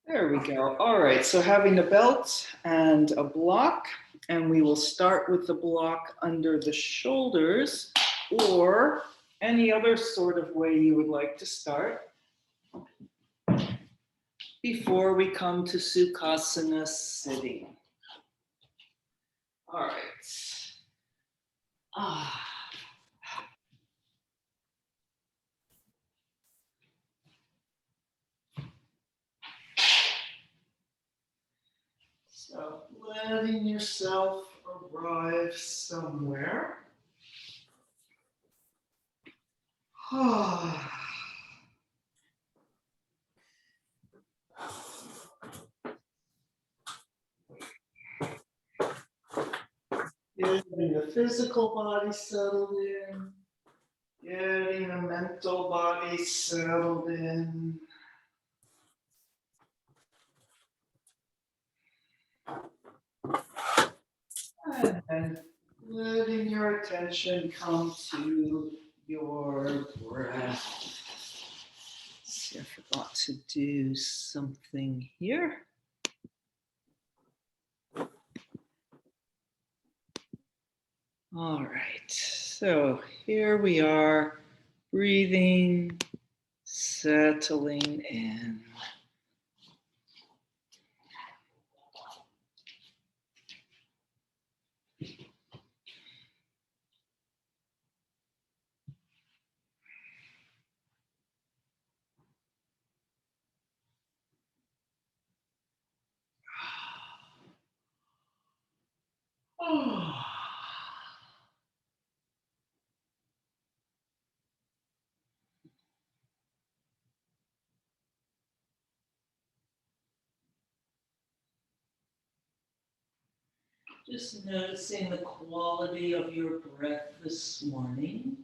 There we go. All right, so having a belt and a block, and we will start with the block under the shoulders or any other sort of way you would like to start before we come to Sukhasana sitting. All right. Ah. So letting yourself arrive somewhere. Getting the physical body settled in, getting the mental body settled in. And letting your attention come to your breath. See, I forgot to do something here. All right, so here we are, breathing, settling in. Oh. Just noticing the quality of your breath this morning.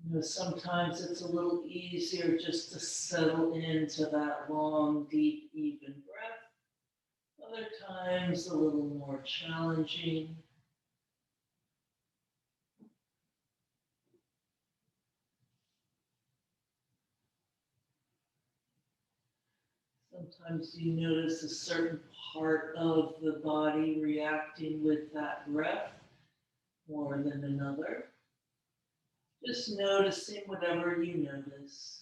You know, sometimes it's a little easier just to settle into that long, deep, even breath. Other times a little more challenging. Sometimes you notice a certain part of the body reacting with that breath more than another. Just noticing whatever you notice.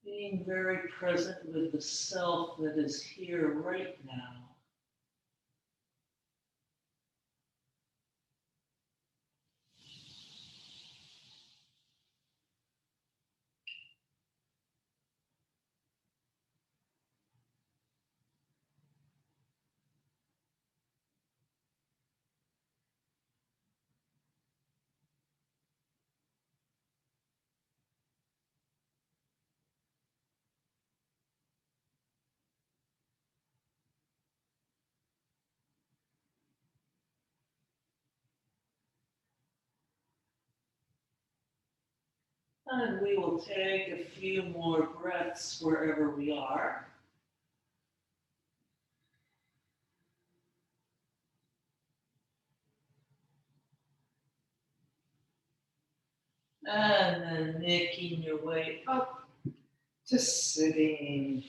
Being very present with the self that is here right now. And we will take a few more breaths wherever we are. And then making your way up to sitting.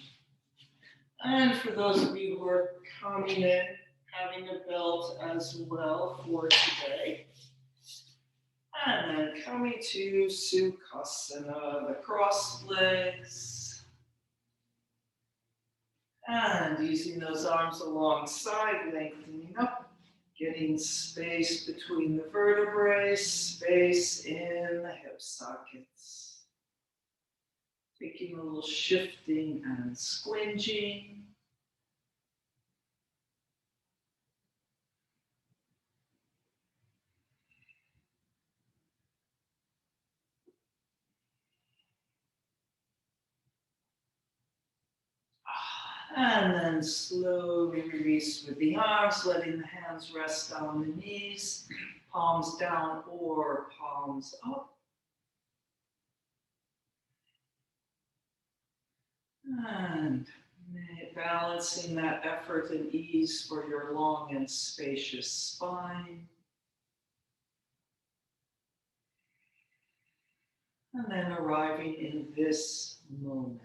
And for those of you who are coming in, having a belt as well for today. And then coming to Sukhasana, the crossed legs. And using those arms alongside, lengthening up, getting space between the vertebrae, space in the hip sockets. Taking a little shifting and squinging. And then slowly release with the arms, letting the hands rest on the knees, palms down or palms up. And balancing that effort and ease for your long and spacious spine. and then arriving in this moment.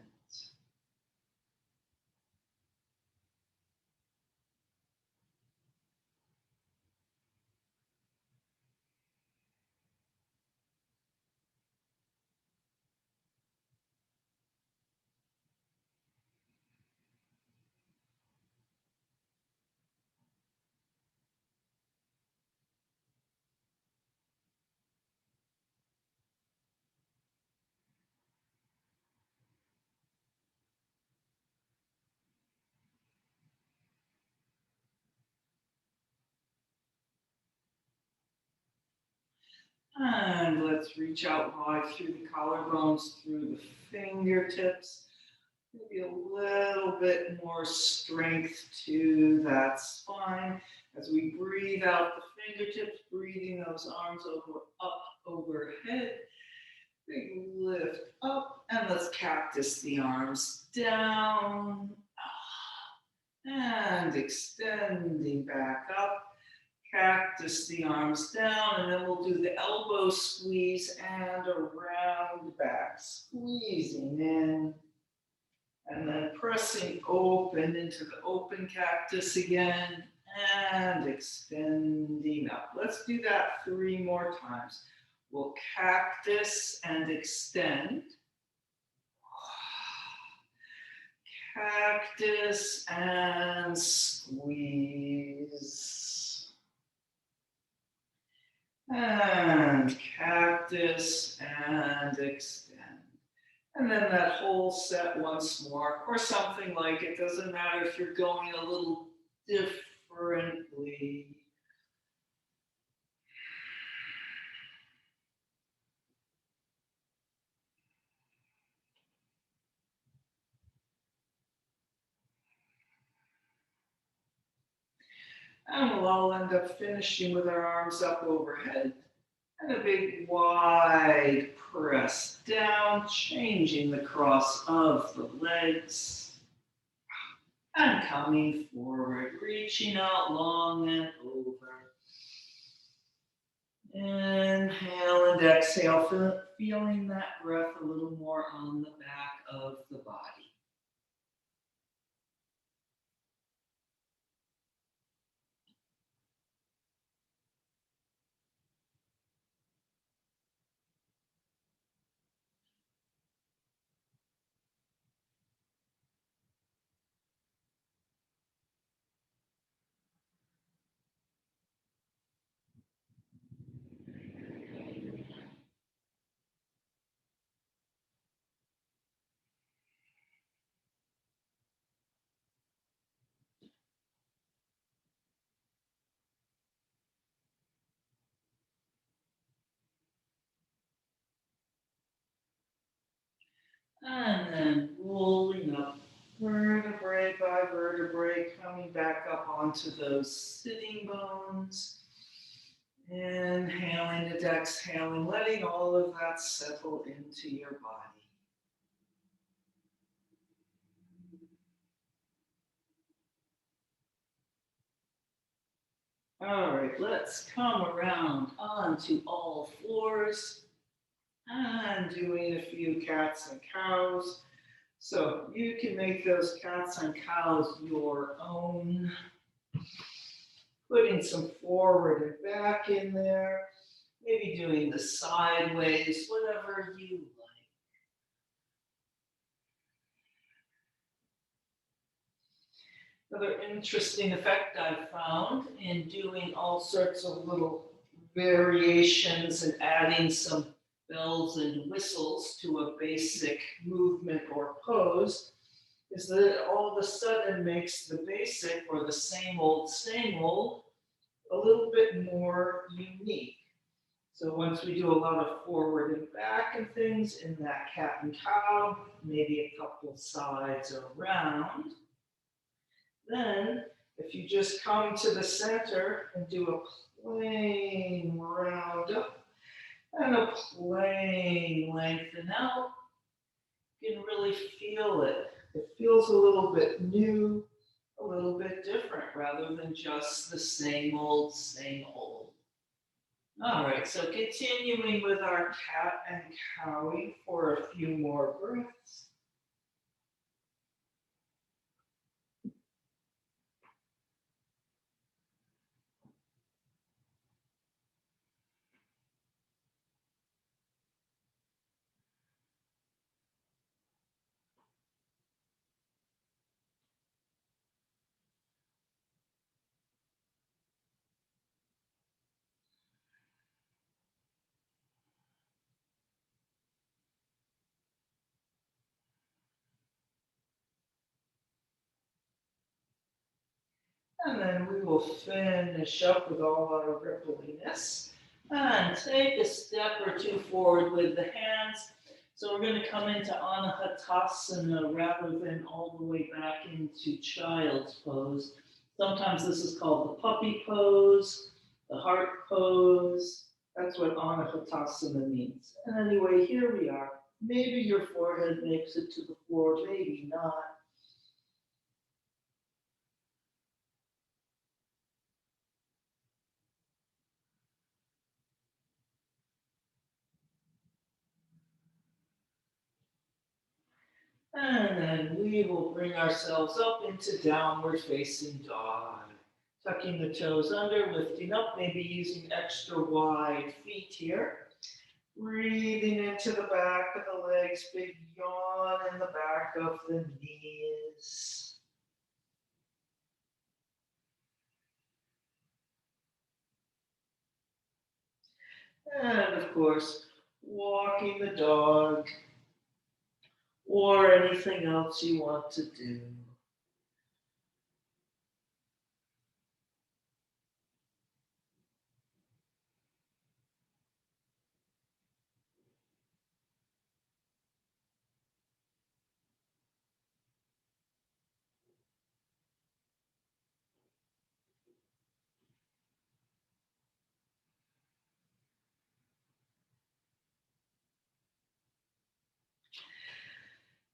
And let's reach out wide through the collarbones, through the fingertips. Maybe a little bit more strength to that spine. As we breathe out the fingertips, breathing those arms up overhead. Big lift up, and let's cactus the arms down. And extending back up. Cactus the arms down, and then we'll do the elbow squeeze and around back. Squeezing in, and then pressing open into the open cactus again, and extending up. Let's do that 3 more times. We'll cactus and extend. Cactus and squeeze. And cactus and extend. And then that whole set once more, or something like it. Doesn't matter if you're going a little differently. And we'll all end up finishing with our arms up overhead. And a big wide press down, changing the cross of the legs. And coming forward, reaching out long and over. Inhale and exhale, feeling that breath a little more on the back of the body. And then rolling up vertebrae by vertebrae, coming back up onto those sitting bones. Inhaling and exhaling, letting all of that settle into your body. All right, let's come around onto all fours and doing a few cats and cows. So you can make those cats and cows your own. Putting some forward and back in there. Maybe doing the sideways, whatever you like. Another interesting effect I've found in doing all sorts of little variations and adding some bells and whistles to a basic movement or pose is that it all of a sudden makes the basic or the same old a little bit more unique. So once we do a lot of forward and back and things in that cat and cow, maybe a couple sides around, then if you just come to the center and do a plain round up and a plain lengthen out, you can really feel it. It feels a little bit new, a little bit different, rather than just the same old, same old. All right, so continuing with our cat and cowing for a few more breaths. And then we will finish up with all our rippliness and take a step or two forward with the hands. So we're going to come into Anahatasana rather than all the way back into child's pose. Sometimes this is called the puppy pose, the heart pose. That's what Anahatasana means. And anyway, here we are. Maybe your forehead makes it to the floor, maybe not. And then we will bring ourselves up into downward facing dog. Tucking the toes under, lifting up, maybe using extra wide feet here. Breathing into the back of the legs, big yawn in the back of the knees. And of course, walking the dog or anything else you want to do.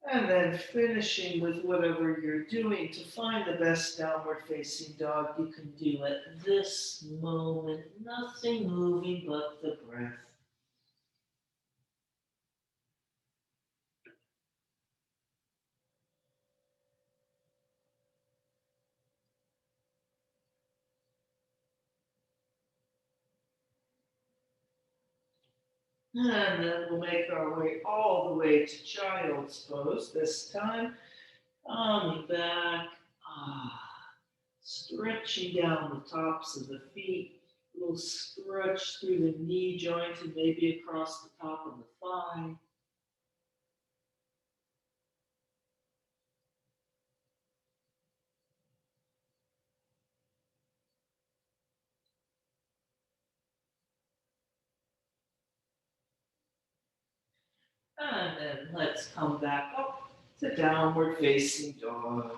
And then finishing with whatever you're doing to find the best downward facing dog you can do at this moment. Nothing moving but the breath. And then we'll make our way all the way to child's pose this time. Coming back. Stretching down the tops of the feet. A little stretch through the knee joint and maybe across the top of the thigh. And then let's come back up to downward facing dog.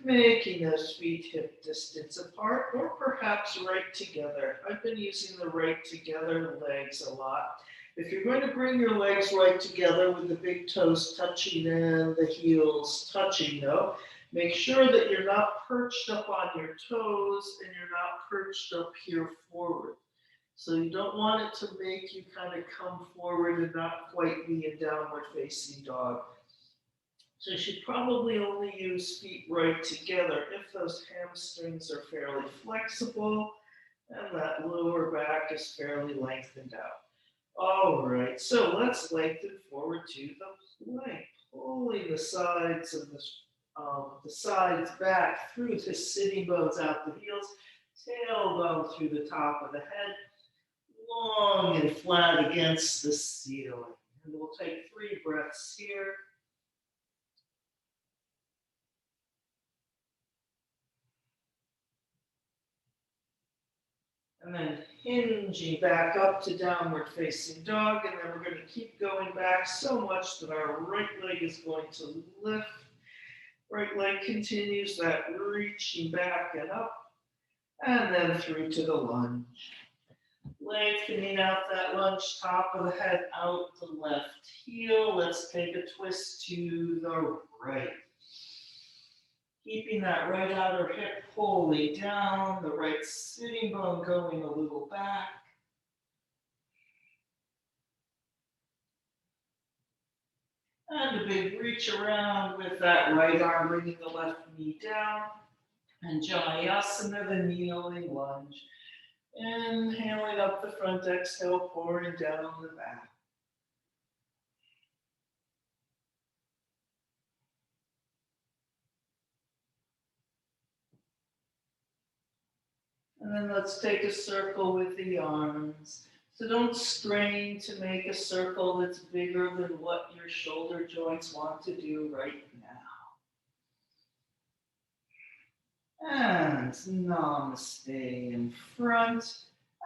Making those feet hip distance apart or perhaps right together. I've been using the right together legs a lot. If you're going to bring your legs right together with the big toes touching and the heels touching though, make sure that you're not perched up on your toes and you're not perched up here forward. So you don't want it to make you kind of come forward and not quite be a downward facing dog. So you should probably only use feet right together if those hamstrings are fairly flexible and that lower back is fairly lengthened out. All right, so let's lengthen forward to the plank, pulling the sides of the sides back through the sitting bones out the heels, tailbone through the top of the head, long and flat against the ceiling. And we'll take 3 breaths here. And then hinging back up to downward facing dog. And then we're going to keep going back so much that our right leg is going to lift. Right leg continues that reaching back and up. And then through to the lunge. Lengthening out that lunge, top of the head out the left heel. Let's take a twist to the right. Keeping that right outer hip wholly down, the right sitting bone going a little back. And a big reach around with that right arm bringing the left knee down. And Vinyasa, the kneeling lunge. Inhaling up the front, exhale, pouring down the back. And then let's take a circle with the arms. So don't strain to make a circle that's bigger than what your shoulder joints want to do right now. And namaste in front.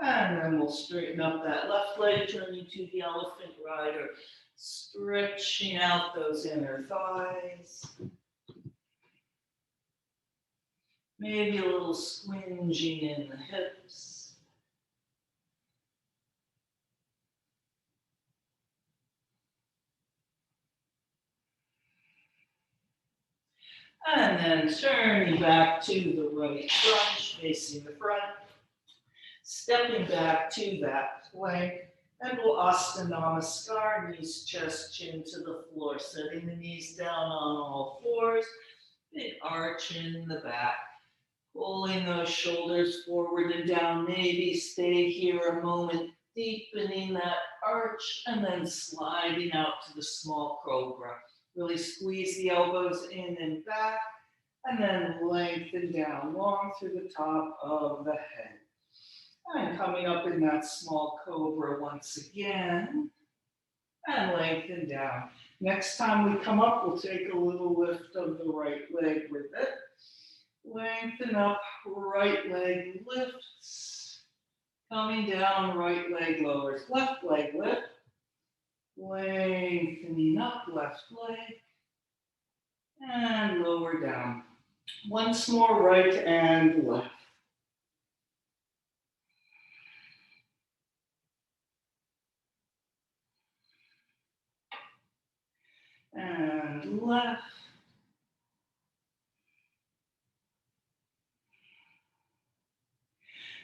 And then we'll straighten up that left leg, turning to the elephant rider, stretching out those inner thighs. Maybe a little squinging in the hips. And then turning back to the right lunge, facing the front. Stepping back to that plank. And we'll Asta Namaskar, knees, chest, chin to the floor. Setting the knees down on all fours. Big arch in the back. Pulling those shoulders forward and down. Maybe stay here a moment, deepening that arch, and then sliding out to the small cobra. Really squeeze the elbows in and back, and then lengthen down long through the top of the head. And coming up in that small cobra once again, and lengthen down. Next time we come up, we'll take a little lift of the right leg with it. Lengthen up, right leg lifts. Coming down, right leg lowers. Left leg lift. Lengthening up, left leg. And lower down. Once more, right and left. And left.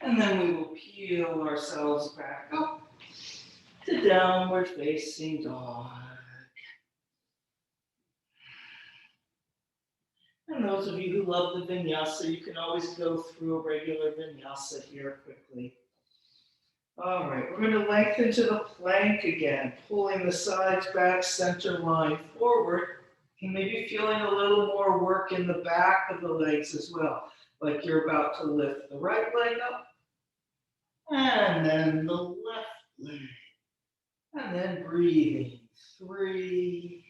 And then we will peel ourselves back up to downward facing dog. And those of you who love the Vinyasa, you can always go through a regular Vinyasa here quickly. All right, we're going to lengthen to the plank again, pulling the sides back, center line forward. You may be feeling a little more work in the back of the legs as well, like you're about to lift the right leg up, and then the left leg. And then breathing. 3,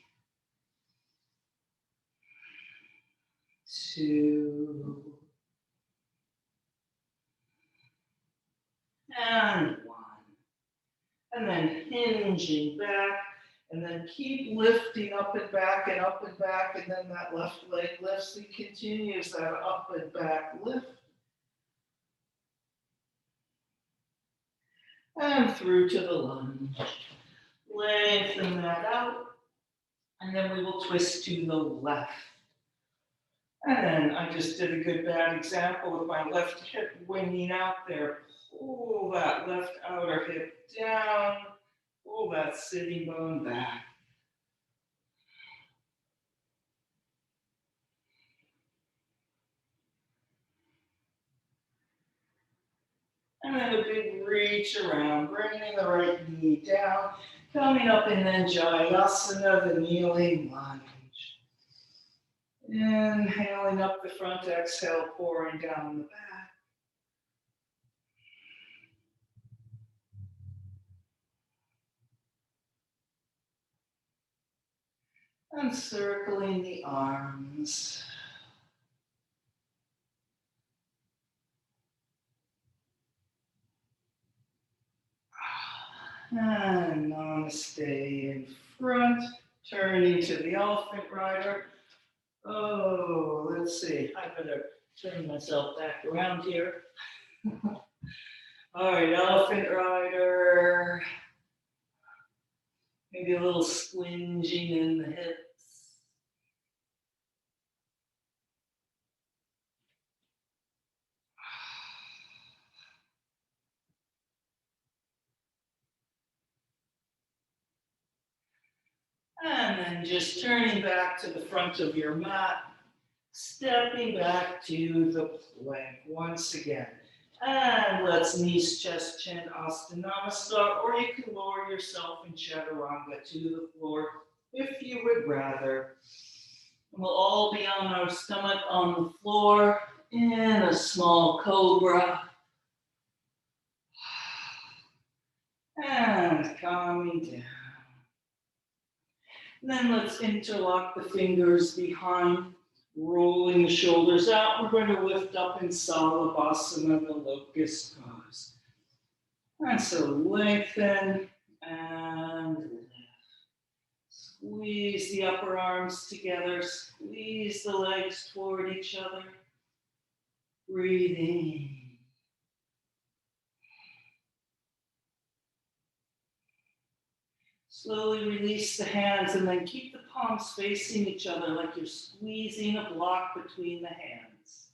2, and 1. And then hinging back, and then keep lifting up and back, and then that left leg lifts and continues that up and back lift. And through to the lunge. Lengthen that out, and then we will twist to the left. And then I just did a good bad example with my left hip winging out there. Pull that left outer hip down. Pull that sitting bone back. And then a big reach around, bringing the right knee down, coming up and then Vinyasa, the kneeling lunge. Inhaling up the front, exhale, pouring down the back. And circling the arms. And namaste in front, turning to the elephant rider. Oh, let's see. I better turn myself back around here. All right, elephant rider. Maybe a little squinging in the hips. And then just turning back to the front of your mat, stepping back to the plank once again. And let's knees, chest, chin, Asta Namaskar, or you can lower yourself in Chaturanga to the floor if you would rather. We'll all be on our stomach on the floor in a small cobra. And calming down. And then let's interlock the fingers behind, rolling the shoulders out. We're going to lift up in Salabhasana, the locust pose. And so lengthen and lift. Squeeze the upper arms together. Squeeze the legs toward each other. Breathing. Slowly release the hands and then keep the palms facing each other like you're squeezing a block between the hands.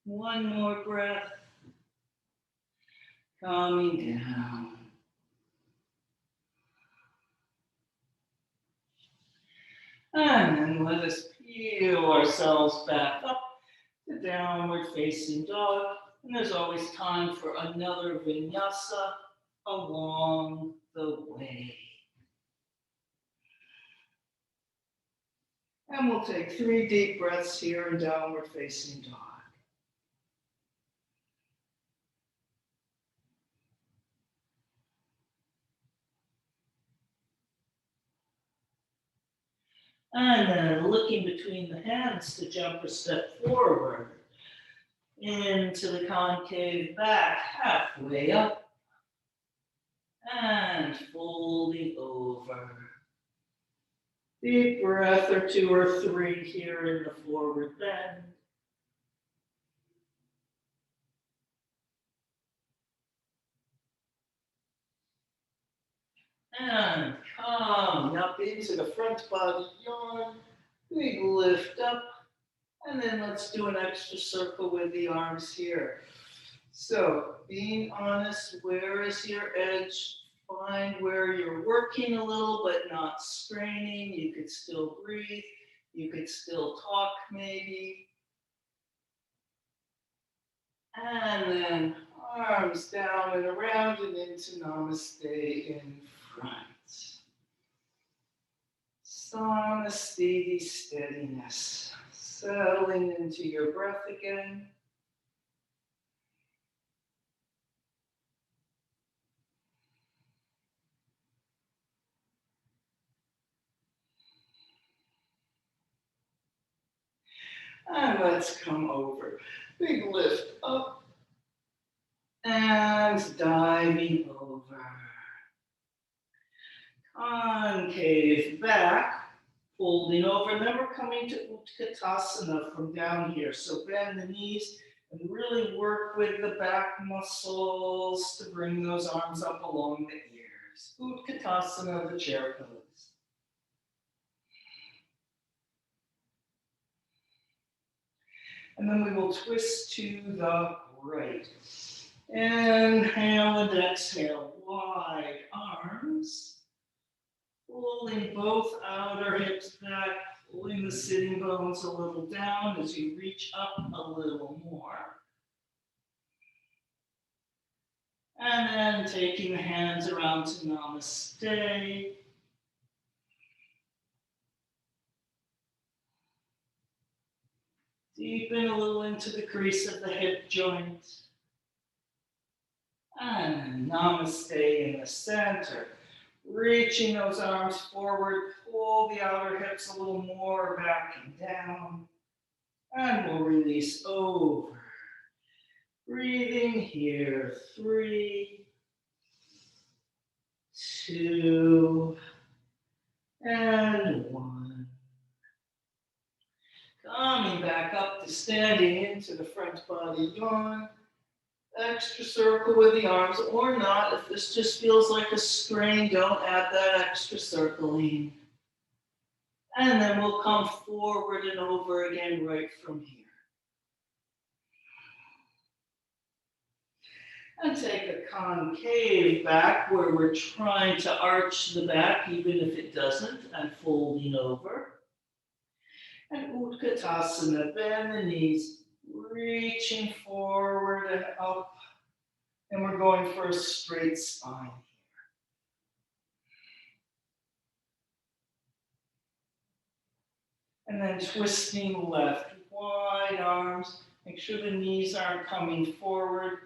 One more breath. Calming down. And then let us peel ourselves back up to downward facing dog. And there's always time for another vinyasa along the way. And we'll take 3 deep breaths here in downward facing dog. And then looking between the hands to jump a step forward into the concave back, halfway up, and folding over. Deep breath or 2 or 3 here in the forward bend. And coming up into the front body yawn. Big lift up. And then let's do an extra circle with the arms here. So being honest, where is your edge? Find where you're working a little but not straining. You could still breathe. You could still talk maybe. And then arms down and around and into Namaste in front. Sanastiti, steadiness. Settling into your breath again. And let's come over. Big lift up. And diving over. Concave back. Folding over. And then we're coming to Utkatasana from down here. So bend the knees and really work with the back muscles to bring those arms up along the ears. Utkatasana, the chair pose. And then we will twist to the right. Inhale and exhale, wide arms. Pulling both outer hips back, pulling the sitting bones a little down as you reach up a little more. And then taking the hands around to Namaste. Deepen a little into the crease of the hip joint. And Namaste in the center. Reaching those arms forward, pull the outer hips a little more back and down. And we'll release over. Breathing here, 3, 2, and 1. Coming back up to standing into the front body yawn. Extra circle with the arms, or not. If this just feels like a strain, don't add that extra circling. And then we'll come forward and over again right from here. And take a concave back where we're trying to arch the back, even if it doesn't, and folding over. And Utkatasana, bend the knees, reaching forward and up. And we're going for a straight spine. And then twisting left, wide arms. Make sure the knees aren't coming forward.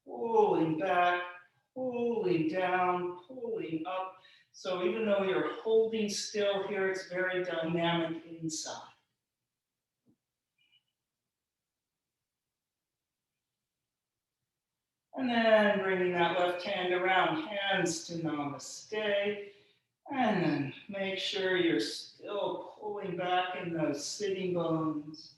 Pulling back, pulling down, pulling up. So even though you're holding still here, it's very dynamic inside. And then bringing that left hand around, hands to namaste. And then make sure you're still pulling back in those sitting bones.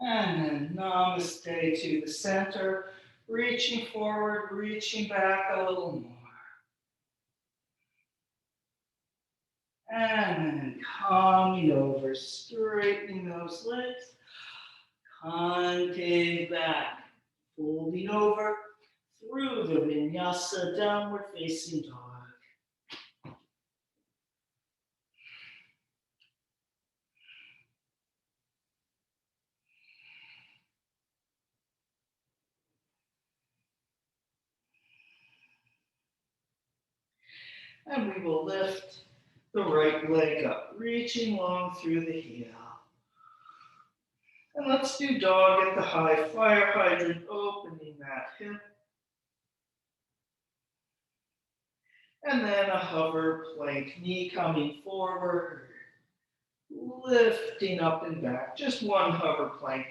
And then namaste to the center, reaching forward, reaching back a little more. And then coming over, straightening those legs, concave back, folding over through the Vinyasa, downward facing dog. And we will lift the right leg up, reaching long through the heel. And let's do dog at the high fire hydrant, opening that hip. And then a hover plank, knee coming forward, lifting up and back. Just one hover plank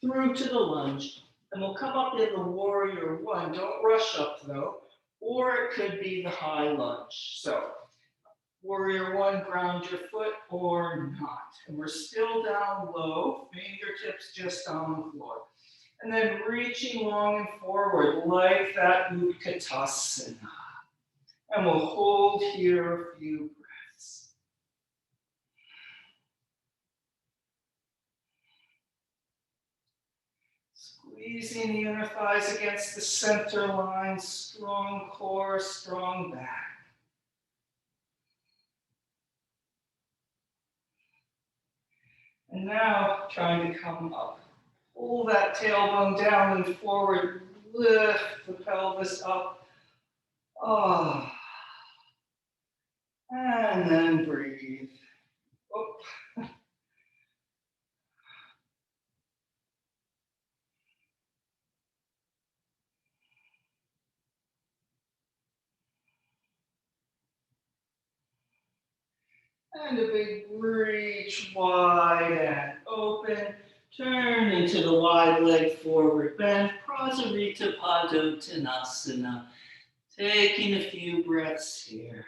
through to the lunge. And we'll come up in the warrior one. Don't rush up though, or it could be the high lunge. So warrior one, ground your foot or not. And we're still down low, fingertips just on the floor. And then reaching long and forward like that Utkatasana. And we'll hold here a few breaths. Squeezing the inner thighs against the center line, strong core, strong back. And now trying to come up. Pull that tailbone down and forward, lift the pelvis up. Ah. And then breathe. Oh. And a big reach wide and open. Turn into the wide leg forward bend. Prasarita Padottanasana. Taking a few breaths here.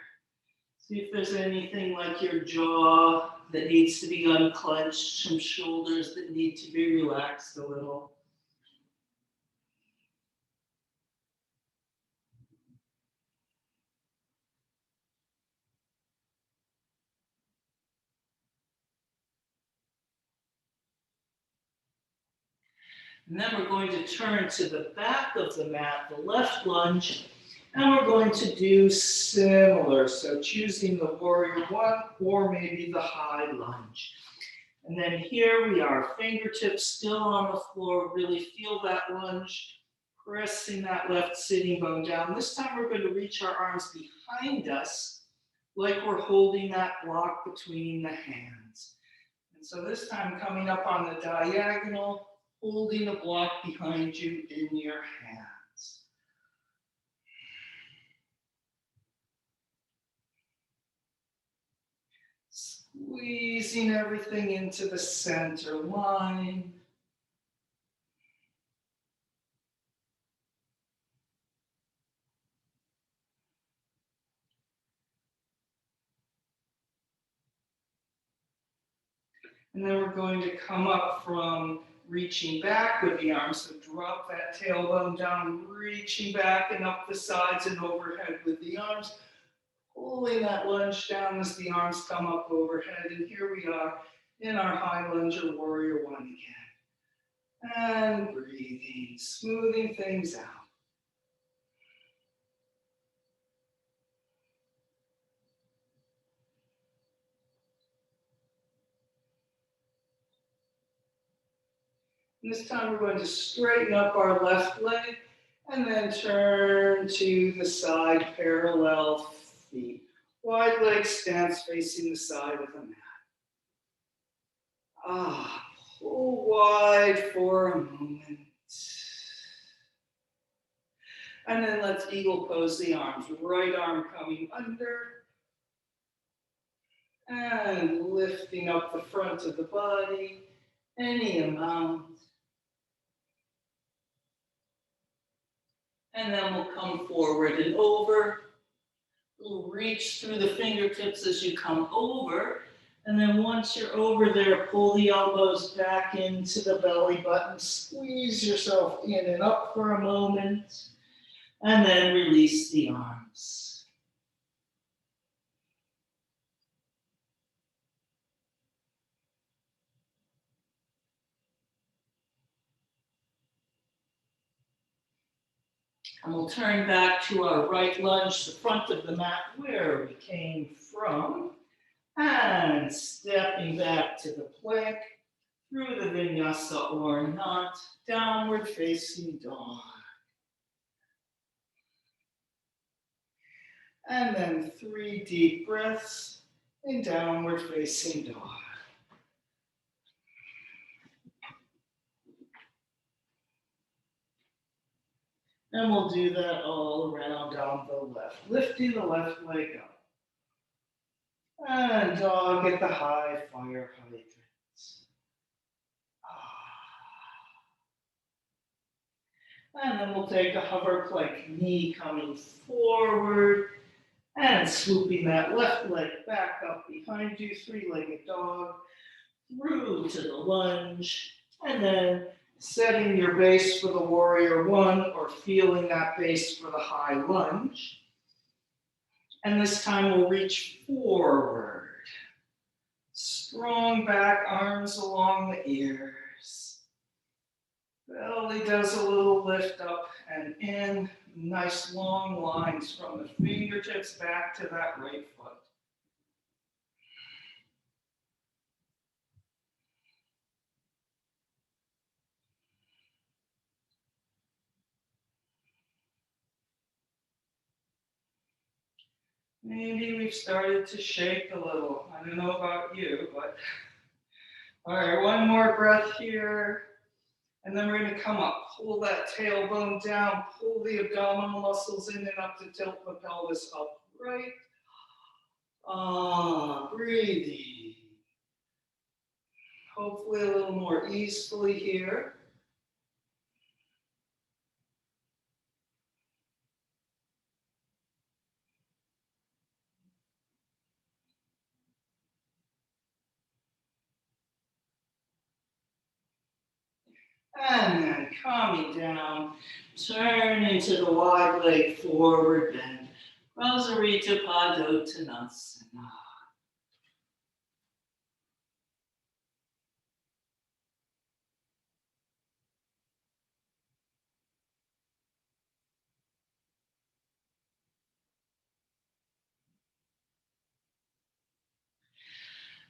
See if there's anything like your jaw that needs to be unclenched, some shoulders that need to be relaxed a little. And then we're going to turn to the back of the mat, the left lunge, and we're going to do similar. So choosing the warrior one or maybe the high lunge. And then here we are, fingertips still on the floor. Really feel that lunge, pressing that left sitting bone down. This time we're going to reach our arms behind us like we're holding that block between the hands. And so this time coming up on the diagonal, holding a block behind you in your hands. Squeezing everything into the center line. And then we're going to come up from reaching back with the arms. So drop that tailbone down, reaching back and up the sides and overhead with the arms. Pulling that lunge down as the arms come up overhead. And here we are in our high lunge or warrior one again. And breathing, smoothing things out. And this time we're going to straighten up our left leg and then turn to the side, parallel feet. Wide leg stance facing the side of the mat. Pull wide for a moment. And then let's eagle pose the arms. Right arm coming under. And lifting up the front of the body, any amount. And then we'll come forward and over. We'll reach through the fingertips as you come over. And then once you're over there, pull the elbows back into the belly button. Squeeze yourself in and up for a moment. And then release the arms. And we'll turn back to our right lunge, the front of the mat where we came from. And stepping back to the plank through the Vinyasa or not, downward facing dog. And then 3 deep breaths in downward facing dog. And we'll do that all around on the left, lifting the left leg up. And dog at the high fire hydrants. And then we'll take a hover plank, knee coming forward and swooping that left leg back up behind you, 3-legged dog, through to the lunge, and then setting your base for the warrior one or feeling that base for the high lunge. And this time we'll reach forward. Strong back, arms along the ears. Belly does a little lift up and in. Nice long lines from the fingertips back to that right foot. Maybe we've started to shake a little. I don't know about you, but all right, one more breath here. And then we're going to come up, pull that tailbone down, pull the abdominal muscles in and up to tilt the pelvis upright. Breathing. Hopefully a little more easily here. And then coming down, turn into the wide leg forward bend. Rosarita Padottanasana.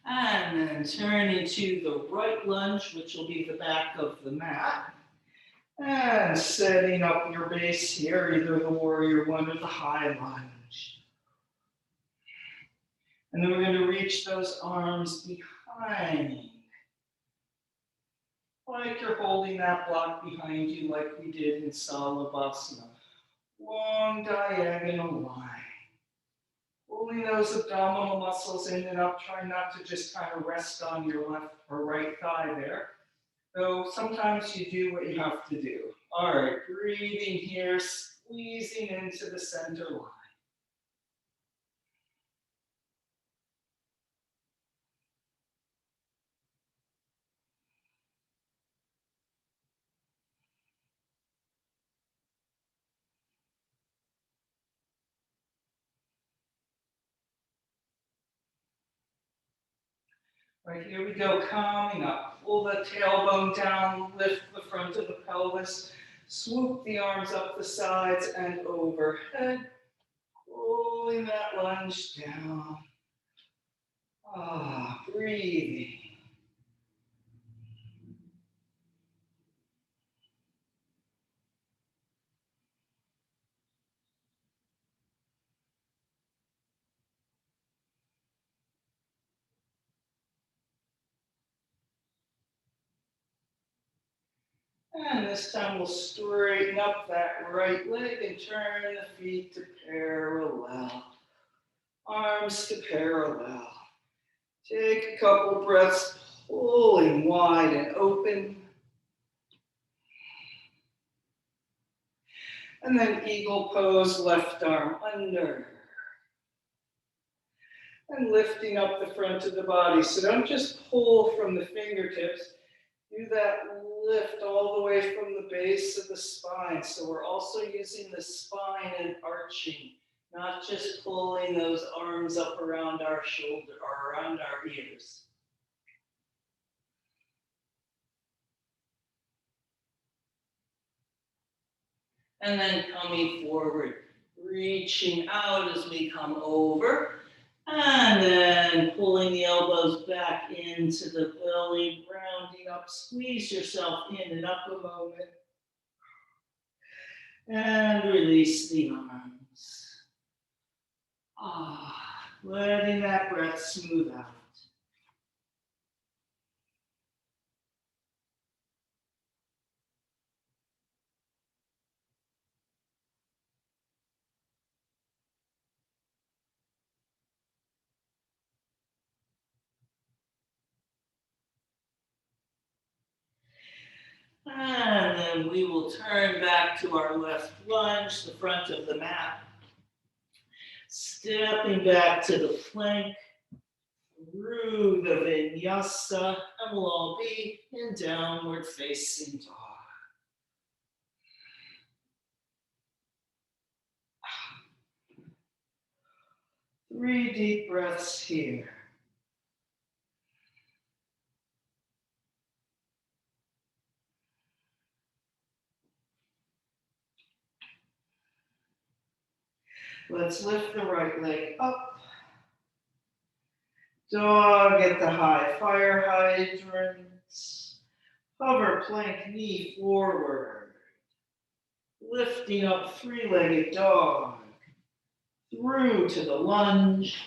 And then turn into the right lunge, which will be the back of the mat. And setting up your base here, either the warrior one or the high lunge. And then we're going to reach those arms behind. Like you're holding that block behind you like we did in Salabhasana. Long diagonal line. Pulling those abdominal muscles in and up. Try not to just kind of rest on your left or right thigh there. Though sometimes you do what you have to do. All right, breathing here, squeezing into the center line. Right, here we go, coming up. Pull the tailbone down, lift the front of the pelvis, swoop the arms up the sides and overhead, pulling that lunge down. Breathing. And this time we'll straighten up that right leg and turn the feet to parallel. Arms to parallel. Take a couple breaths, pulling wide and open. And then eagle pose, left arm under. And lifting up the front of the body. So don't just pull from the fingertips. Do that lift all the way from the base of the spine. So we're also using the spine and arching, not just pulling those arms up around our shoulder or around our ears. And then coming forward, reaching out as we come over. And then pulling the elbows back into the belly, rounding up, squeeze yourself in and up a moment. And release the arms. Letting that breath smooth out. And then we will turn back to our left lunge, the front of the mat. Stepping back to the flank, through the Vinyasa, and we'll all be in downward facing dog. 3 deep breaths here. Let's lift the right leg up. Dog at the high fire hydrants. Hover plank knee forward. Lifting up 3-legged dog. Through to the lunge.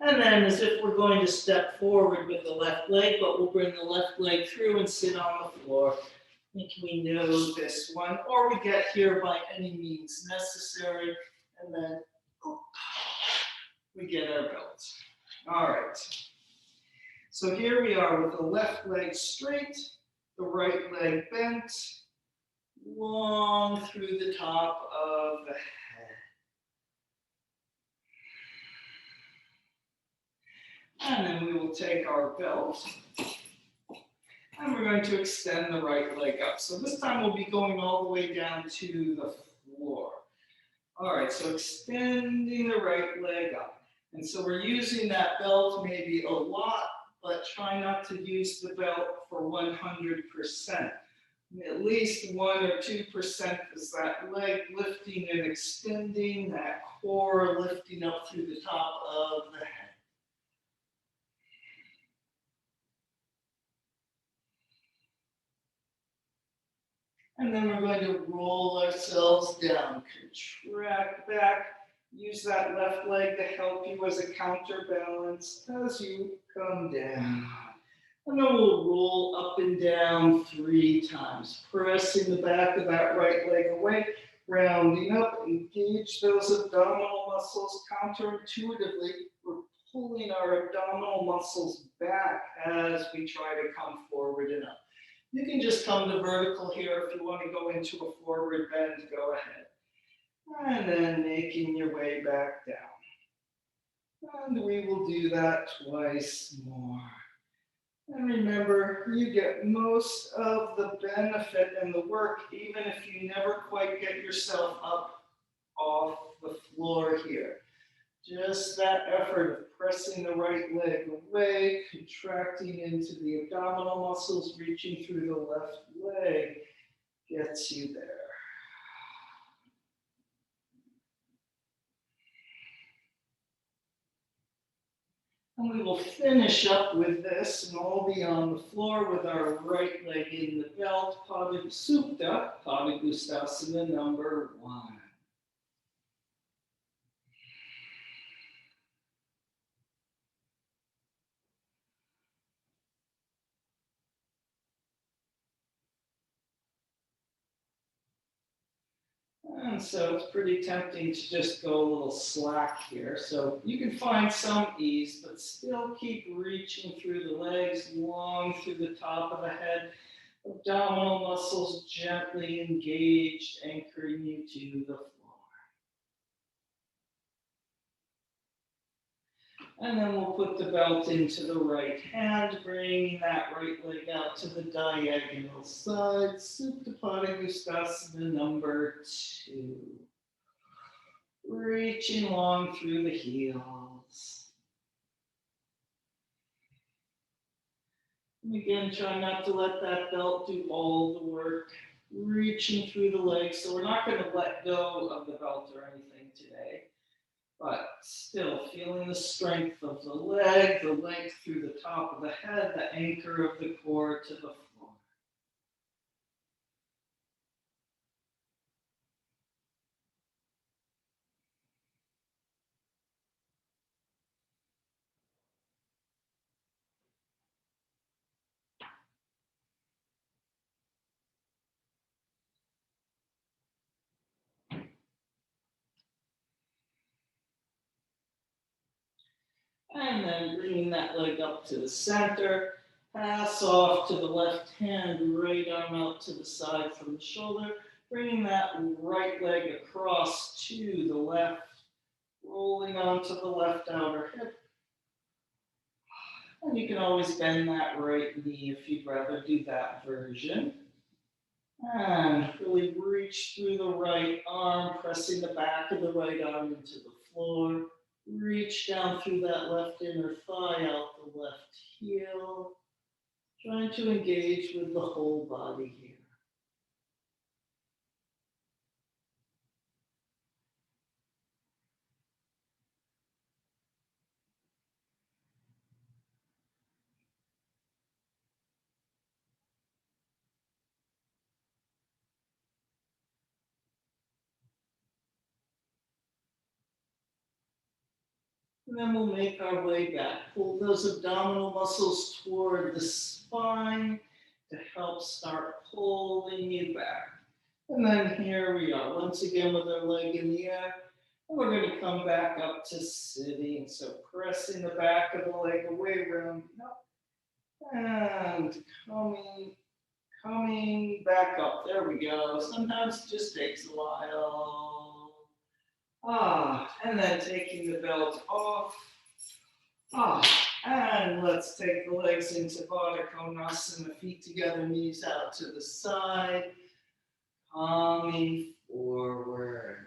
And then as if we're going to step forward with the left leg, but we'll bring the left leg through and sit on the floor. I think we know this one. Or we get here by any means necessary. And then we get our belt. All right. So here we are with the left leg straight, the right leg bent, long through the top of the head. And then we will take our belt and we're going to extend the right leg up. So this time we'll be going all the way down to the floor. All right, so extending the right leg up. And so we're using that belt maybe a lot, but try not to use the belt for 100%. At least 1 or 2% is that leg lifting and extending, that core lifting up through the top of the head. And then we're going to roll ourselves down, contract back, use that left leg to help you as a counterbalance as you come down. And then we'll roll up and down 3 times, pressing the back of that right leg away, rounding up, engage those abdominal muscles counterintuitively. We're pulling our abdominal muscles back as we try to come forward and up. You can just come to vertical here. If you want to go into a forward bend, go ahead. And then making your way back down. And we will do that twice more. And remember, you get most of the benefit and the work, even if you never quite get yourself up off the floor here. Just that effort of pressing the right leg away, contracting into the abdominal muscles, reaching through the left leg gets you there. And we will finish up with this, and all be on the floor with our right leg in the belt, Supta, Padagustasana number 1. And so it's pretty tempting to just go a little slack here. So you can find some ease, but still keep reaching through the legs, long through the top of the head. Abdominal muscles gently engaged, anchoring you to the floor. And then we'll put the belt into the right hand, bringing that right leg out to the diagonal side. Supta Padagustasana number 2. Reaching long through the heels. And again, try not to let that belt do all the work. Reaching through the legs. So we're not going to let go of the belt or anything today. But still feeling the strength of the leg, the length through the top of the head, the anchor of the core to the floor. And then bringing that leg up to the center, pass off to the left hand, right arm out to the side from the shoulder, bringing that right leg across to the left, rolling onto the left outer hip. And you can always bend that right knee if you'd rather do that version. And really reach through the right arm, pressing the back of the right arm into the floor. Reach down through that left inner thigh, out the left heel. Trying to engage with the whole body here. And then we'll make our way back. Pull those abdominal muscles toward the spine to help start pulling you back. And then here we are, once again with our leg in the air. And we're going to come back up to sitting. So pressing the back of the leg away, rounding up. And coming back up. There we go. Sometimes it just takes a while. And then taking the belt off. And let's take the legs into Baddha Konasana, feet together, knees out to the side. Coming forward.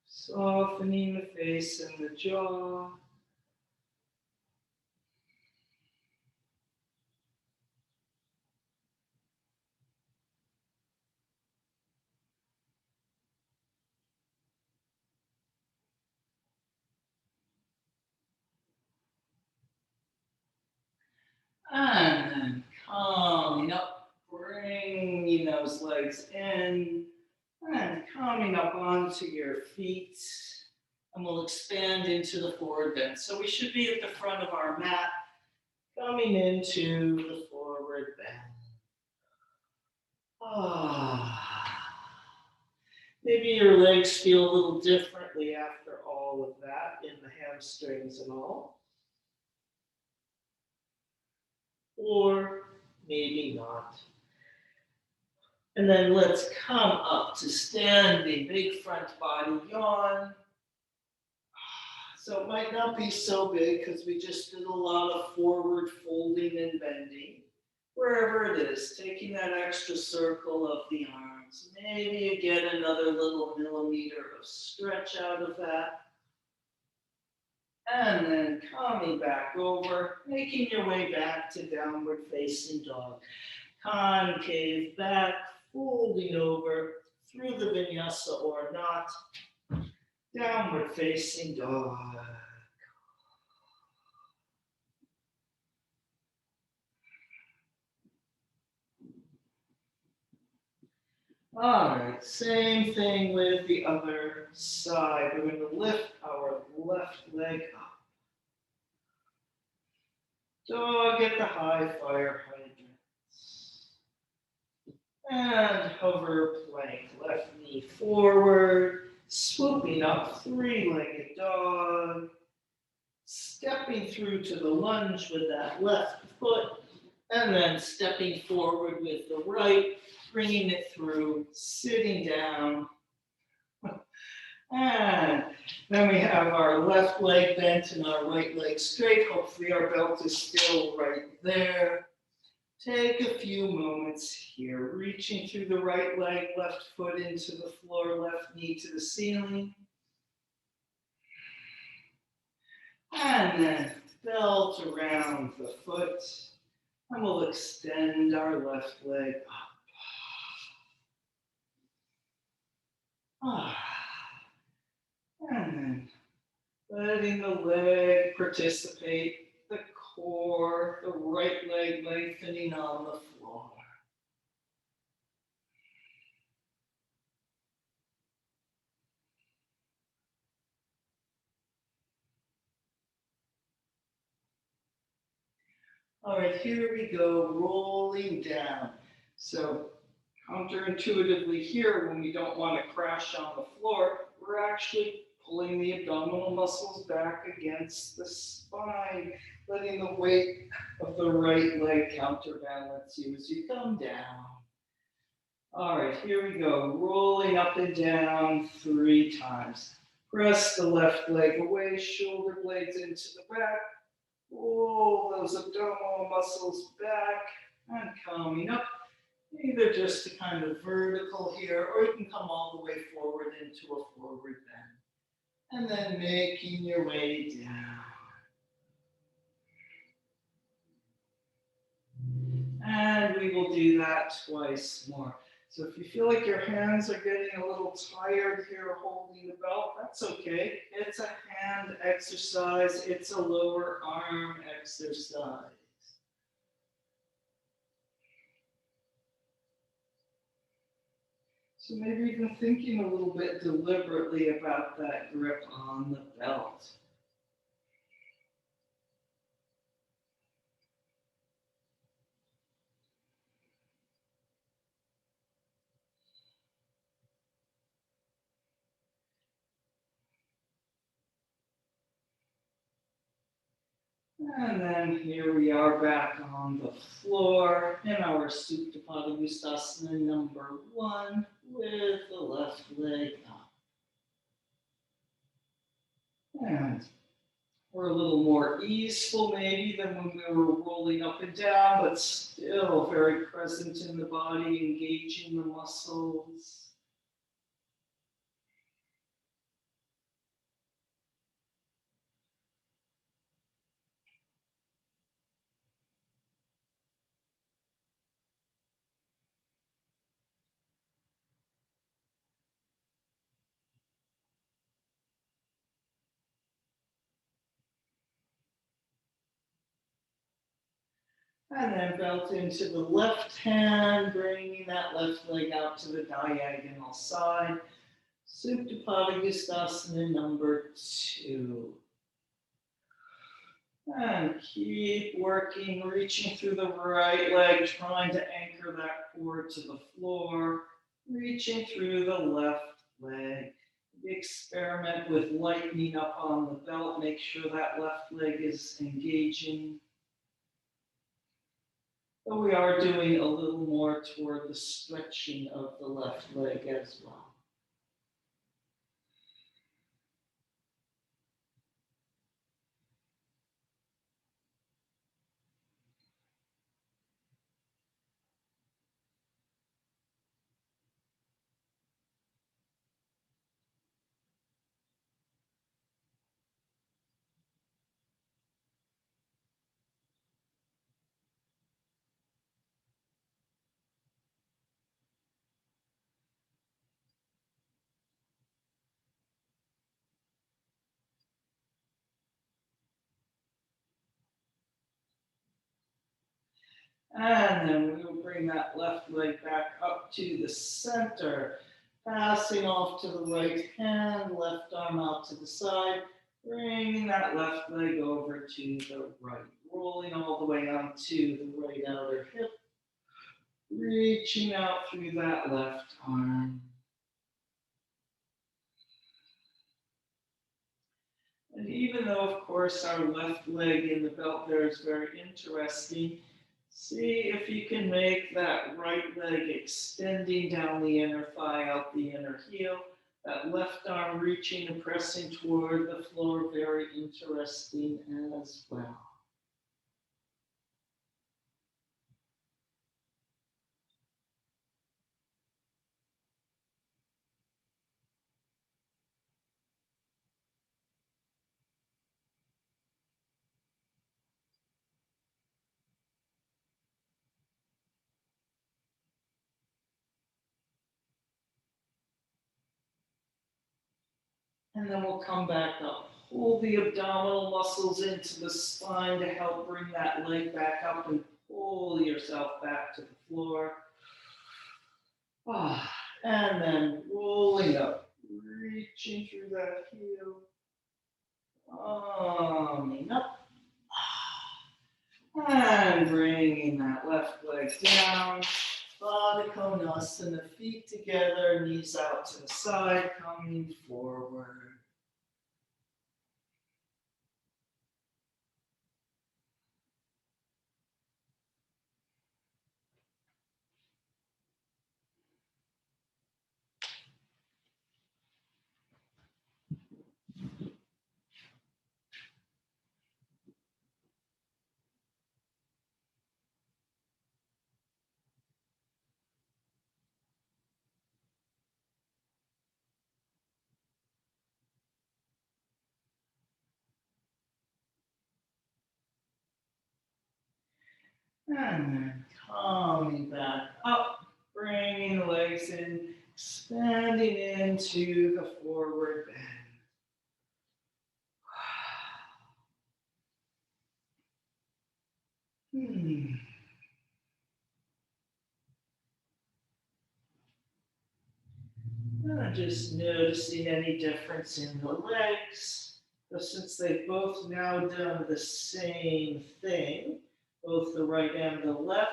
Softening the face and the jaw. And then coming up, bringing those legs in, and coming up onto your feet. And we'll expand into the forward bend. So we should be at the front of our mat, coming into the forward bend. Maybe your legs feel a little differently after all of that, in the hamstrings and all. Or maybe not. And then let's come up to standing, big front body yawn. So it might not be so big because we just did a lot of forward folding and bending. wherever it is, taking that extra circle of the arms. Maybe you get another little millimeter of stretch out of that. And then coming back over, making your way back to downward facing dog. Concave back, folding over through the vinyasa or not. Downward facing dog. All right, same thing with the other side. We're going to lift our left leg up. Dog at the high fire hydrants. And hover plank, left knee forward, swooping up, three-legged dog. Stepping through to the lunge with that left foot, and then stepping forward with the right, bringing it through, sitting down. And then we have our left leg bent and our right leg straight. Hopefully our belt is still right there. Take a few moments here, reaching through the right leg, left foot into the floor, left knee to the ceiling. And then belt around the foot. And we'll extend our left leg up. And then letting the leg participate, the core, the right leg lengthening on the floor. All right, here we go, rolling down. So counterintuitively here, when we don't want to crash on the floor, we're actually pulling the abdominal muscles back against the spine, letting the weight of the right leg counterbalance you as you come down. All right, here we go, rolling up and down 3 times. Press the left leg away, shoulder blades into the back. Pull those abdominal muscles back and coming up, either just a kind of vertical here, or you can come all the way forward into a forward bend. And then making your way down. And we will do that twice more. So if you feel like your hands are getting a little tired here holding the belt, that's okay. It's a hand exercise. It's a lower arm exercise. So maybe even thinking a little bit deliberately about that grip on the belt. And then here we are back on the floor in our Supta Padangusthasana number 1 with the left leg up. And we're a little more easeful maybe than when we were rolling up and down, but still very present in the body, engaging the muscles. And then belt into the left hand, bringing that left leg out to the diagonal side. Supta Padangusthasana number 2. And keep working, reaching through the right leg, trying to anchor that core to the floor, reaching through the left leg. Experiment with lightening up on the belt, make sure that left leg is engaging. But we are doing a little more toward the stretching of the left leg as well. And then we'll bring that left leg back up to the center, passing off to the right hand, left arm out to the side, bringing that left leg over to the right, rolling all the way onto the right outer hip, reaching out through that left arm. And even though, of course, our left leg in the belt there is very interesting, see if you can make that right leg extending down the inner thigh, out the inner heel. That left arm reaching and pressing toward the floor, very interesting as well. And then we'll come back up. Pull the abdominal muscles into the spine to help bring that leg back up and pull yourself back to the floor. And then rolling up, reaching through that heel, arming up, and bringing that left leg down. Baddha Konasana, feet together, knees out to the side, coming forward. And then coming back up, bringing the legs in, expanding into the forward bend. Just noticing any difference in the legs. But since they've both now done the same thing, both the right and the left,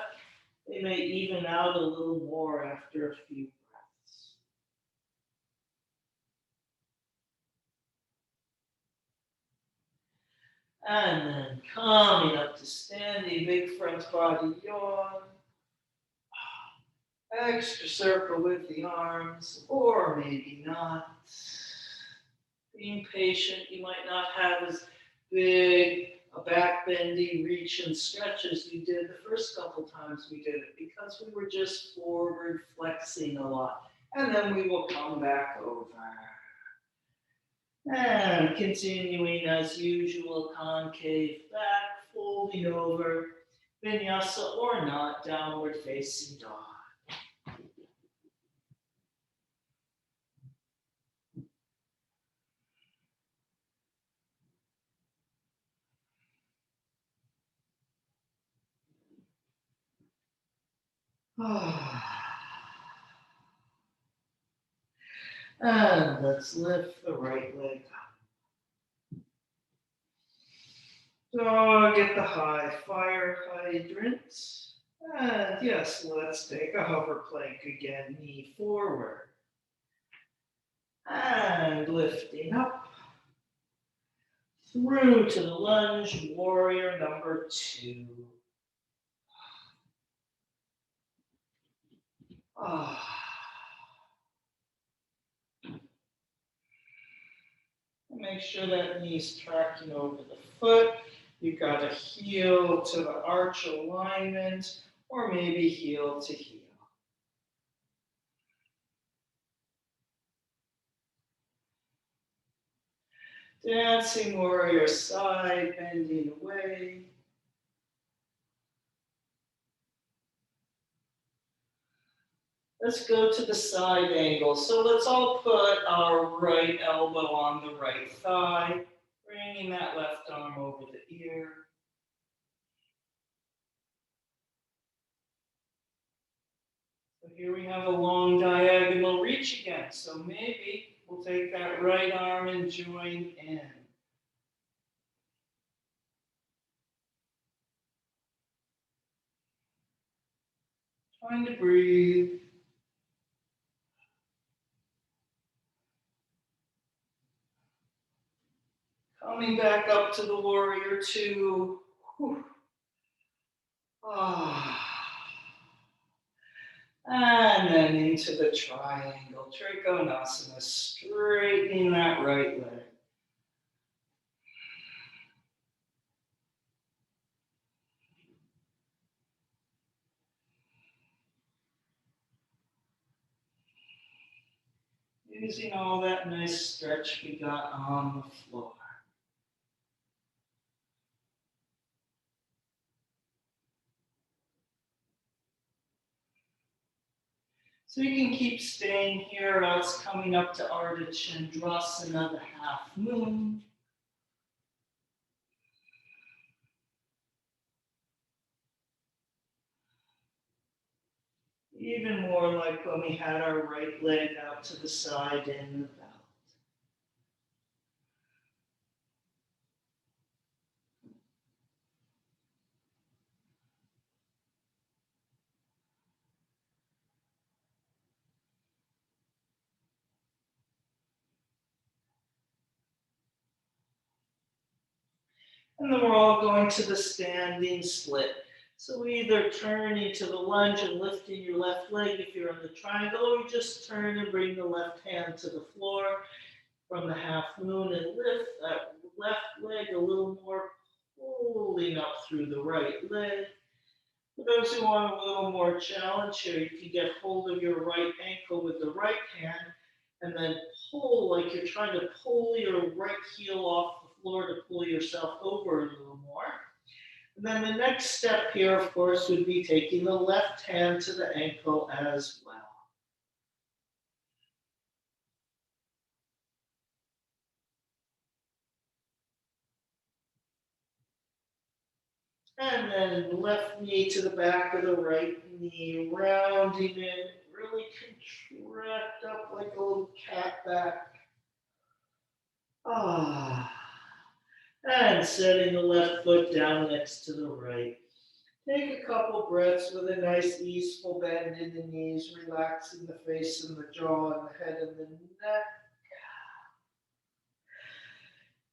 they may even out a little more after a few breaths. And then coming up to standing, big front body yawn. Extra circle with the arms, or maybe not. Being patient, you might not have as big a back bendy reach and stretch as you did the first couple times we did it, because we were just forward flexing a lot. And then we will come back over. And continuing as usual, concave back, folding over, vinyasa or not, downward facing dog. And let's lift the right leg up. Dog at the high fire hydrant. And yes, let's take a hover plank again, knee forward. And lifting up. Through to the lunge, warrior number 2. Make sure that knee's tracking over the foot. You've got a heel to the arch alignment, or maybe heel to heel. Dancing warrior side, bending away. Let's go to the side angle. So let's all put our right elbow on the right thigh, bringing that left arm over the ear. So here we have a long diagonal reach again. So maybe we'll take that right arm and join in. Trying to breathe. Coming back up to the warrior two. Whew. And then into the triangle, Trikonasana, straightening that right leg. Using all that nice stretch we got on the floor. So you can keep staying here, else coming up to Ardha Chandrasana, the half moon. Even more like when we had our right leg out to the side in the belt. And then we're all going to the standing split. So either turning to the lunge and lifting your left leg if you're in the triangle, or you just turn and bring the left hand to the floor from the half moon and lift that left leg a little more, holding up through the right leg. For those who want a little more challenge here, you can get hold of your right ankle with the right hand and then pull like you're trying to pull your right heel off the floor to pull yourself over a little more. And then the next step here, of course, would be taking the left hand to the ankle as well. And then left knee to the back of the right knee, rounding it, really contract up like a little cat back. And setting the left foot down next to the right. Take a couple breaths with a nice easeful bend in the knees, relaxing the face and the jaw and the head and the neck.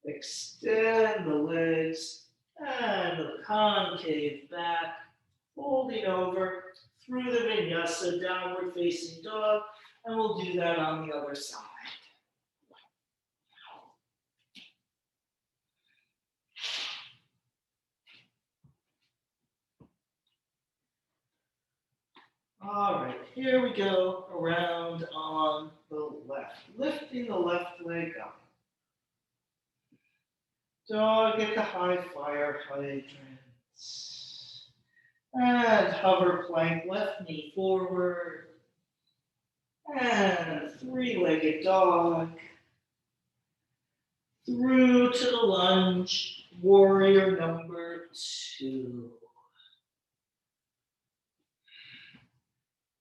Extend the legs and the concave back, folding over through the Vinyasa, downward facing dog, and we'll do that on the other side. All right, here we go, around on the left, lifting the left leg up. Dog at the high fire hydrants. And hover plank, left knee forward. And three-legged dog. Through to the lunge, warrior number two.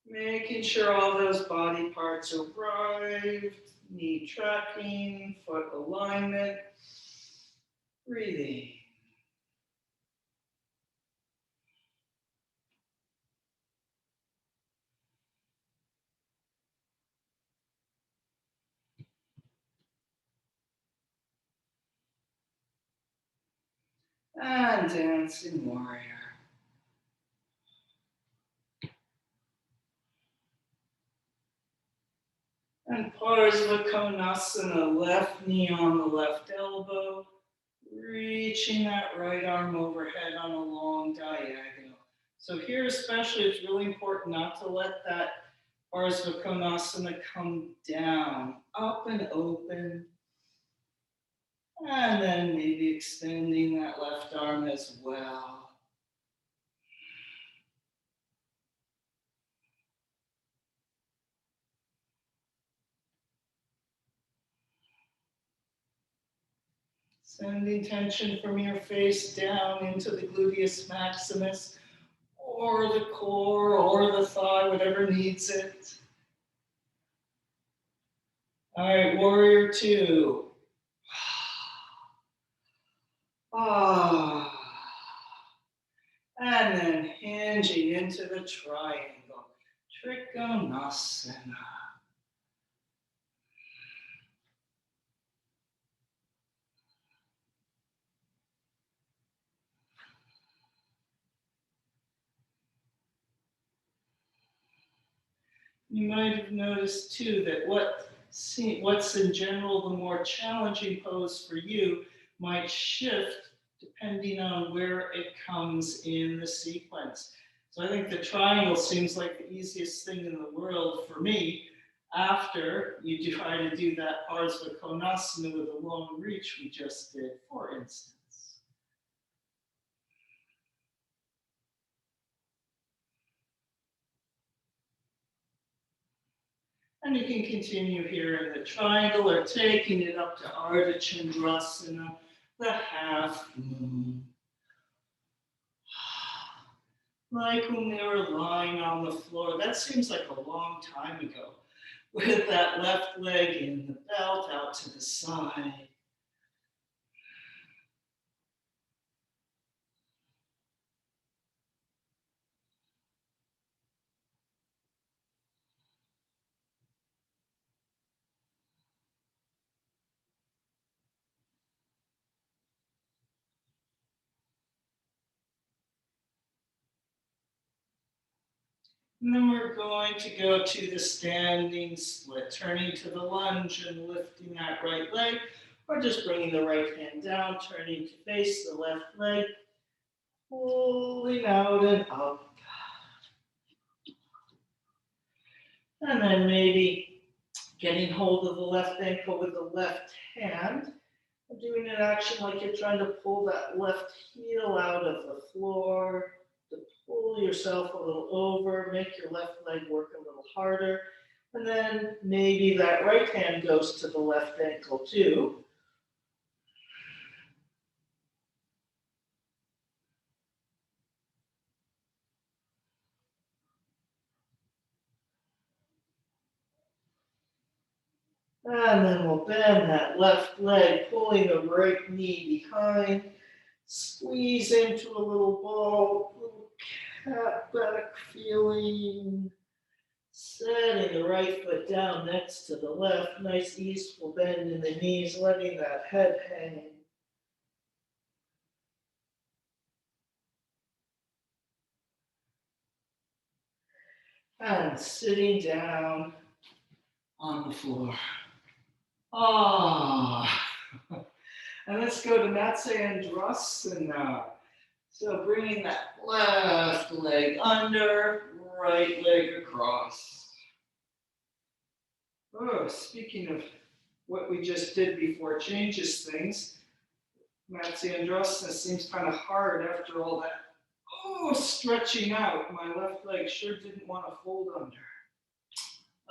Making sure all those body parts arrived, knee tracking, foot alignment, breathing. And dancing warrior. And Parsvakonasana, left knee on the left elbow, reaching that right arm overhead on a long diagonal. So here especially, it's really important not to let that Parsvakonasana come down, up and open. And then maybe extending that left arm as well. Sending tension from your face down into the gluteus maximus, or the core, or the thigh, whatever needs it. All right, warrior two. Ah. And then hinging into the triangle. Trikonasana. You might have noticed too that what's in general the more challenging pose for you might shift depending on where it comes in the sequence. So I think the triangle seems like the easiest thing in the world for me after you try to do that Parsva Konasana with a long reach we just did, for instance. And you can continue here in the triangle or taking it up to Ardha Chandrasana, the half moon. Like when they were lying on the floor. That seems like a long time ago. With that left leg in the belt out to the side. And then we're going to go to the standing split, turning to the lunge and lifting that right leg, or just bringing the right hand down, turning to face the left leg, pulling out and up. And then maybe getting hold of the left ankle with the left hand, and doing an action like you're trying to pull that left heel out of the floor, to pull yourself a little over, make your left leg work a little harder. And then maybe that right hand goes to the left ankle too. And then we'll bend that left leg, pulling the right knee behind. Squeeze into a little ball, little cat back feeling. Setting the right foot down next to the left. Nice easeful bend in the knees, letting that head hang. And sitting down on the floor. Ah. And let's go to Matsayandrasana. So bringing that left leg under, right leg across. Oh, speaking of what we just did before changes things, Matsayandrasana seems kind of hard after all that. Oh, stretching out. My left leg sure didn't want to fold under.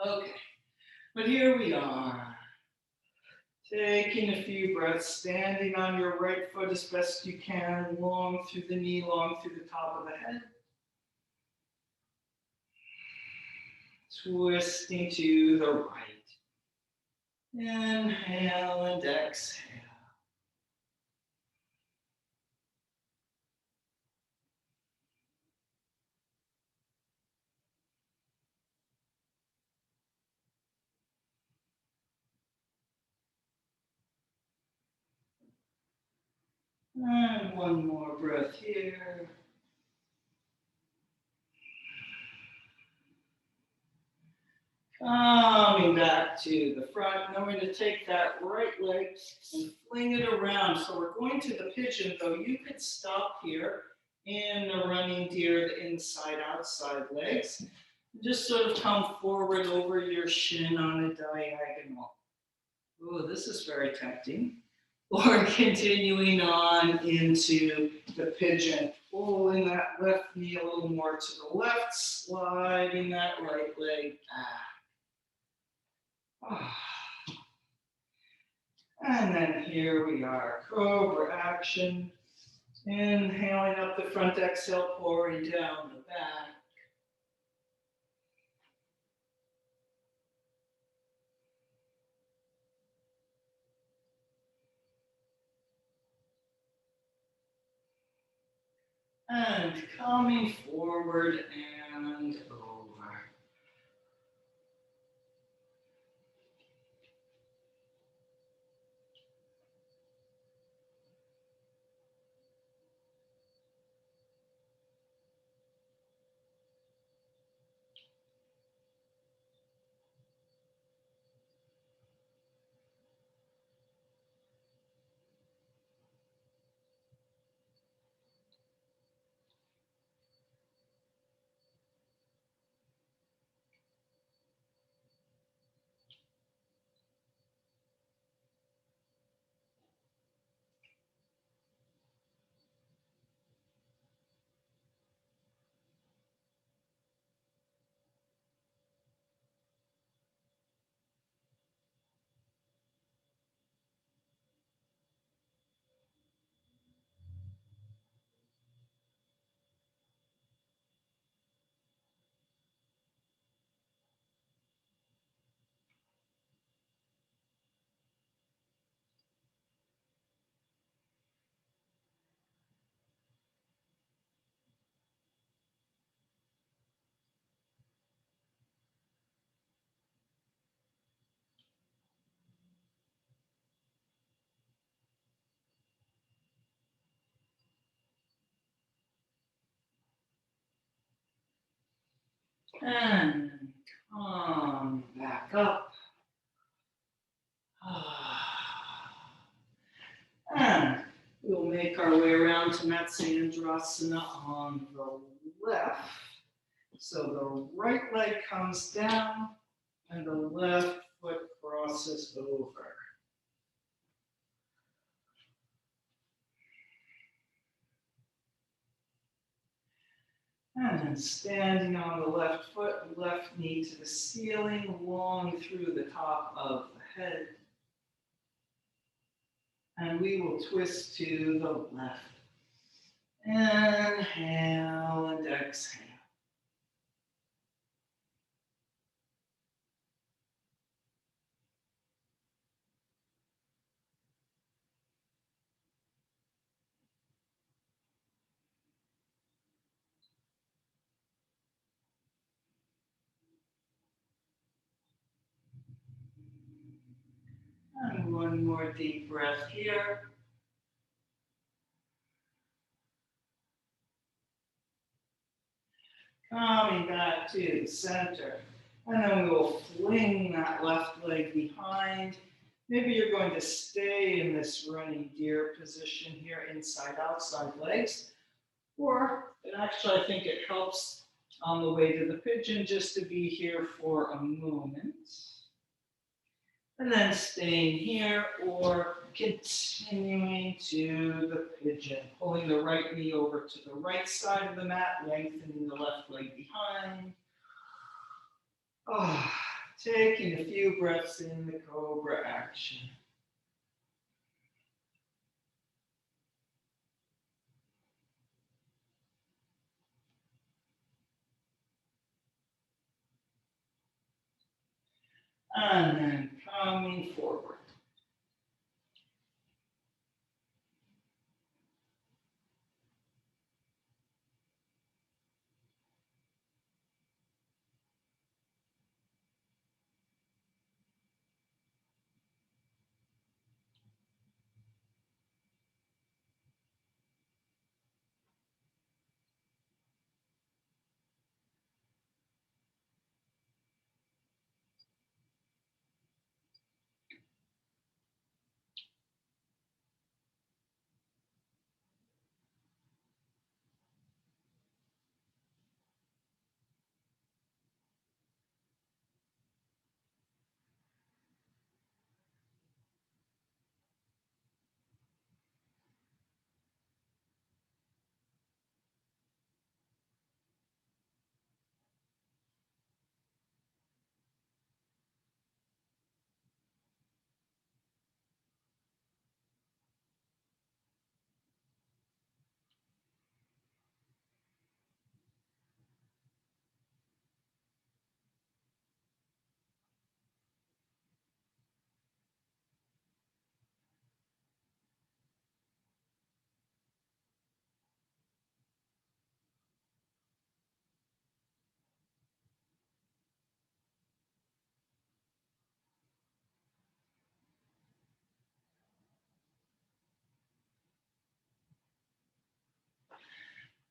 Okay, but here we are. Taking a few breaths, standing on your right foot as best you can, long through the knee, long through the top of the head. Twisting to the right. Inhale and exhale. And one more breath here. Coming back to the front. Now we're going to take that right leg and fling it around. So we're going to the pigeon, though you could stop here in the running deer, the inside-outside legs. Just sort of come forward over your shin on a diagonal. Oh, this is very tempting. Or continuing on into the pigeon, pulling that left knee a little more to the left, sliding that right leg back. And then here we are, cobra action. Inhaling up the front, exhale, pouring down the back. And coming forward and over. And come back up. And we'll make our way around to Matsyendrasana on the left. So the right leg comes down and the left foot crosses over. And then standing on the left foot, left knee to the ceiling, long through the top of the head. And we will twist to the left. Inhale and exhale. And one more deep breath here. Coming back to the center. And then we will fling that left leg behind. Maybe you're going to stay in this running deer position here, inside, outside legs. Or actually, I think it helps on the way to the pigeon just to be here for a moment. And then staying here or continuing to the pigeon, pulling the right knee over to the right side of the mat, lengthening the left leg behind. Taking a few breaths in the cobra action. And then coming forward.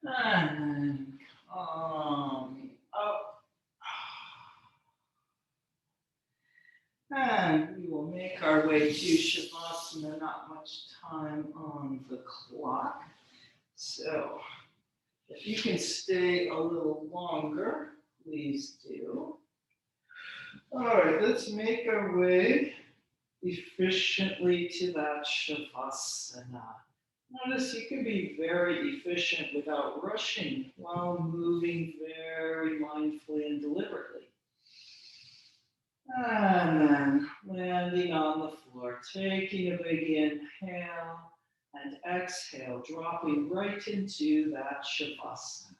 And coming up. And we will make our way to Shavasana, not much time on the clock. So if you can stay a little longer, please do. All right, let's make our way efficiently to that Shavasana. Notice you can be very efficient without rushing while moving very mindfully and deliberately. And then landing on the floor, taking a big inhale and exhale, dropping right into that Shavasana.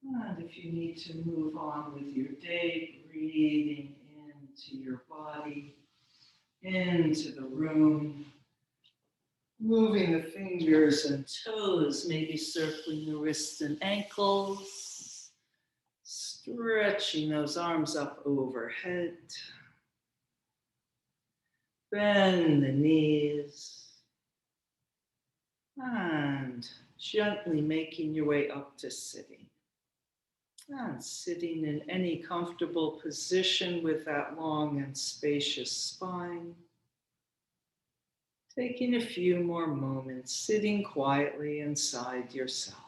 And if you need to move on with your day, breathing into your body, into the room, moving the fingers and toes, maybe circling the wrists and ankles, stretching those arms up overhead, bend the knees, and gently making your way up to sitting. And sitting in any comfortable position with that long and spacious spine. Taking a few more moments, sitting quietly inside yourself.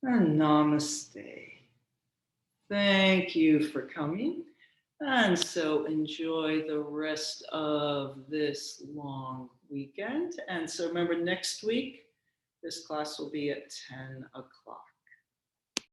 And namaste. Thank you for coming. And so enjoy the rest of this long weekend. And so remember, next week, this class will be at 10 o'clock.